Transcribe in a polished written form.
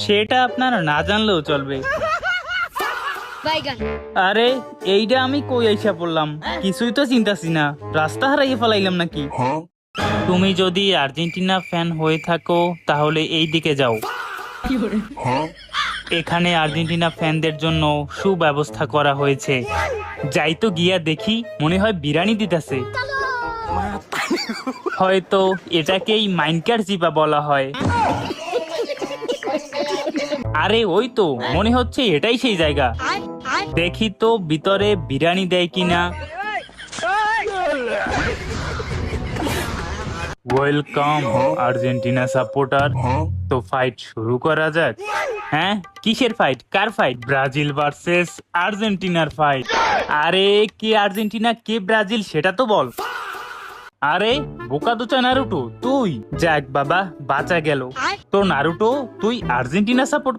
সেটা আপনারা না জানলেও চলবে। আরে এইটা আমি কই আইসা পড়লাম, কিছুই তো চিন্তাছি না, রাস্তা হারাইয়ে ফেলাইলাম নাকি? তুমি যদি আর্জেন্টিনা ফ্যান হয়ে থাকো তাহলে এই দিকে যাও। এখানে আর্জেন্টিনা ফ্যানদের জন্য সুব্যবস্থা করা হয়েছে। যাই তো গিয়া দেখি, মনে হয় বিরিয়ানি দিতেছে। হয়তো এটাকেই মাইনকার চিপা বলা হয়। আরে ওই তো মনে হচ্ছে এটাই সেই জায়গা। দেখি তো ভিতরে বিরিয়ানি দেয় কিনা। Welcome Argentina supporter. তো ফাইট শুরু করা যাক। হ্যাঁ, কিসের ফাইট? কার ফাইট? ব্রাজিল ভার্সেস আর্জেন্টিনার ফাইট। আরে কে আর্জেন্টিনা কে ব্রাজিল সেটা তো বল। আরে বোকা দোচা নারুটো তুই? যাক বাবা, বাঁচা গেল। তো নারুটো তুই আর্জেন্টিনা সাপোর্ট